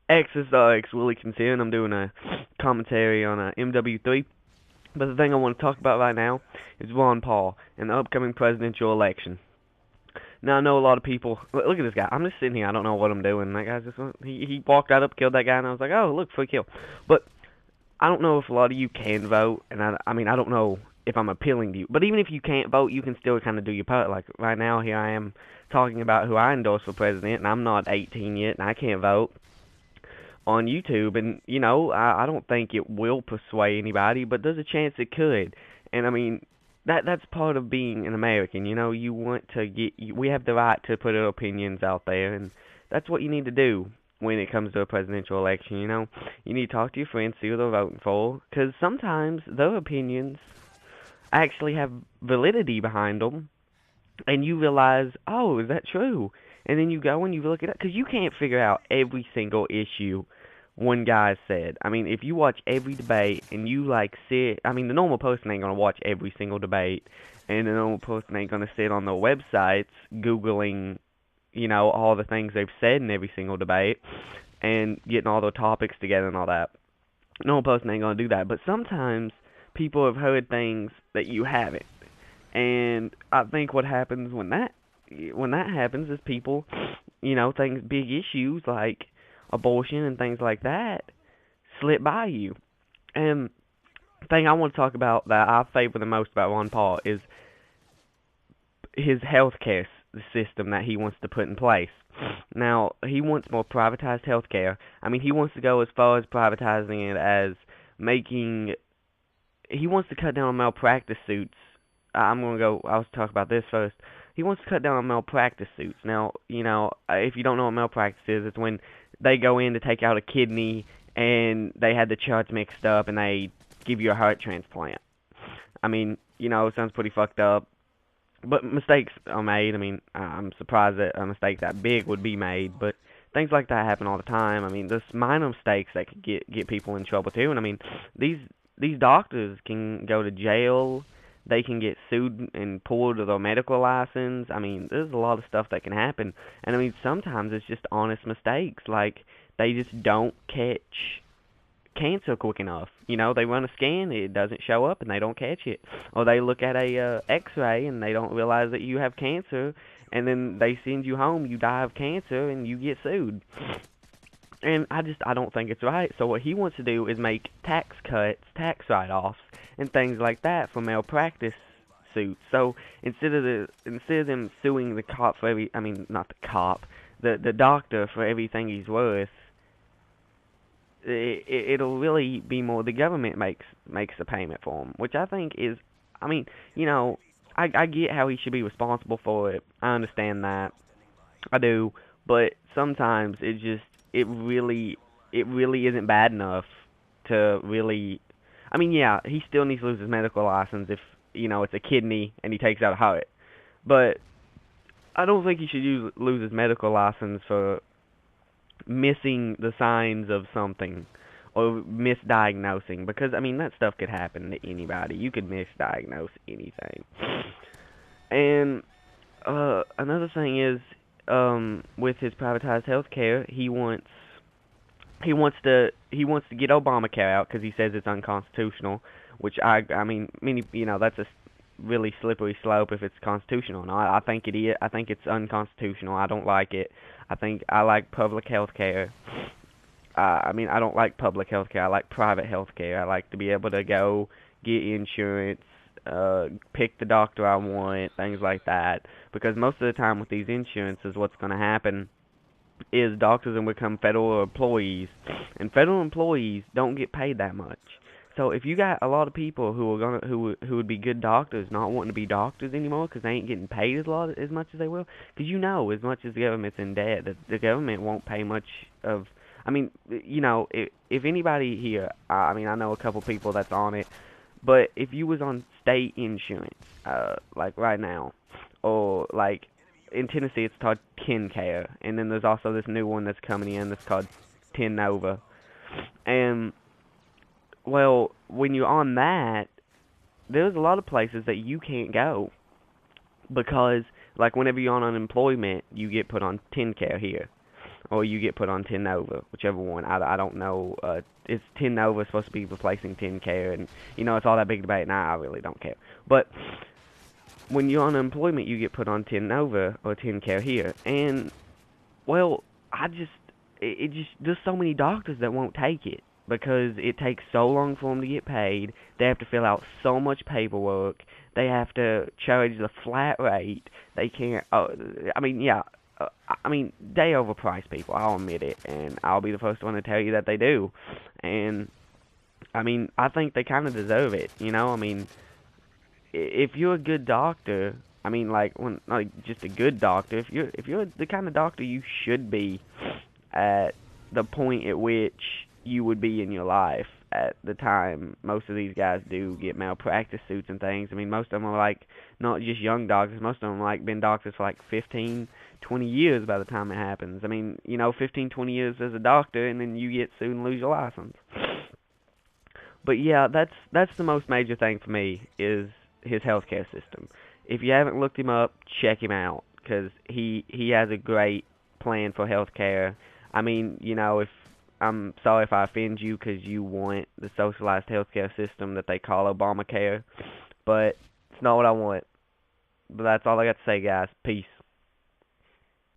XSRX Willie Concern. I'm doing a commentary on MW3. But the thing I want to talk about right now is Ron Paul and the upcoming presidential election. Now I know a lot of people. Look at this guy. I'm just sitting here. I don't know what I'm doing. That guy's just he walked right up, killed that guy, and I was like, oh look, free kill. But I don't know if a lot of you can vote, and I mean I don't know if I'm appealing to you. But even if you can't vote, you can still kind of do your part. Like right now, here I am talking about who I endorse for president, and I'm not 18 yet, and I can't vote on YouTube, and I don't think it will persuade anybody, but there's a chance it could. And I mean, that's part of being an American. You want to we have the right to put our opinions out there, and that's what you need to do when it comes to a presidential election. You need to talk to your friends, see who they're voting for, because sometimes their opinions actually have validity behind them, and you realize, oh, is that true? And then you go and you look it up, because you can't figure out every single issue one guy said. I mean, if you watch every debate and you sit, I mean, the normal person ain't gonna watch every single debate, and the normal person ain't gonna sit on their websites googling, all the things they've said in every single debate and getting all the topics together and all that. Normal person ain't gonna do that. But sometimes people have heard things that you haven't, and I think what happens when that happens is people, things, big issues like abortion and things like that slip by you. And the thing I want to talk about that I favor the most about Ron Paul is his healthcare system that he wants to put in place. Now, he wants more privatized healthcare. I mean, he wants to go as far as privatizing it as making. He wants to cut down on malpractice suits. I'll talk about this first. He wants to cut down on malpractice suits. Now, if you don't know what malpractice is, it's when they go in to take out a kidney and they had the charts mixed up and they give you a heart transplant. I mean, it sounds pretty fucked up, but mistakes are made. I mean, I'm surprised that a mistake that big would be made, but things like that happen all the time. I mean, there's minor mistakes that could get people in trouble too. And I mean, these doctors can go to jail. They can get sued and pulled their medical license. I mean, there's a lot of stuff that can happen. And I mean, sometimes it's just honest mistakes. Like, they just don't catch cancer quick enough. They run a scan, it doesn't show up, and they don't catch it. Or they look at a X-ray, and they don't realize that you have cancer, and then they send you home, you die of cancer, and you get sued. And I don't think it's right. So what he wants to do is make tax cuts, tax write-offs, and things like that for malpractice suits. So instead of them suing the cop for I mean, not the cop, the doctor for everything he's worth, it'll really be more the government makes the payment for him, which I think is, I mean, I get how he should be responsible for it. I understand that, I do, but sometimes it really isn't bad enough to really. I mean, yeah, he still needs to lose his medical license if it's a kidney and he takes out a heart, but I don't think he should lose his medical license for missing the signs of something or misdiagnosing, because I mean that stuff could happen to anybody. You could misdiagnose anything. And another thing is, with his privatized healthcare, he wants to get Obamacare out because he says it's unconstitutional. Which I mean, that's a really slippery slope if it's constitutional. No, I think it is. I think it's unconstitutional. I don't like it. I like public health care. I mean, I don't like public health care. I like private health care. I like to be able to go get insurance, pick the doctor I want, things like that. Because most of the time with these insurances, what's going to happen is doctors will become federal employees, and federal employees don't get paid that much. So if you got a lot of people who would be good doctors not wanting to be doctors anymore because they ain't getting paid as much as they will, because as much as the government's in debt, the government won't pay much of. I mean, if anybody here, I mean, I know a couple people that's on it, but if you was on state insurance, like right now, or like in Tennessee it's called TennCare, and then there's also this new one that's coming in that's called TennNova, and well, when you're on that, there's a lot of places that you can't go because, like, whenever you're on unemployment, you get put on TennCare here. or you get put on 10 Nova, whichever one. I don't know. It's 10 Nova supposed to be replacing 10 Care, and it's all that big debate, and I really don't care. But when you're on unemployment, you get put on 10 Nova or 10 Care here, and well, it just there's so many doctors that won't take it because it takes so long for them to get paid. They have to fill out so much paperwork. They have to charge the flat rate. They can't. I mean, yeah. They overprice people. I'll admit it, and I'll be the first one to tell you that they do. And I think they kind of deserve it. If you're a good doctor, just a good doctor, if you're the kind of doctor you should be at the point at which you would be in your life at the time most of these guys do get malpractice suits and things. Most of them are like not just young doctors. Most of them like been doctors for like 15, 20 years by the time it happens. 15, 20 years as a doctor, and then you get sued and lose your license. But yeah, that's the most major thing for me is his healthcare system. If you haven't looked him up, check him out because he has a great plan for healthcare. If I'm sorry if I offend you because you want the socialized healthcare system that they call Obamacare, but it's not what I want. But that's all I got to say, guys. Peace.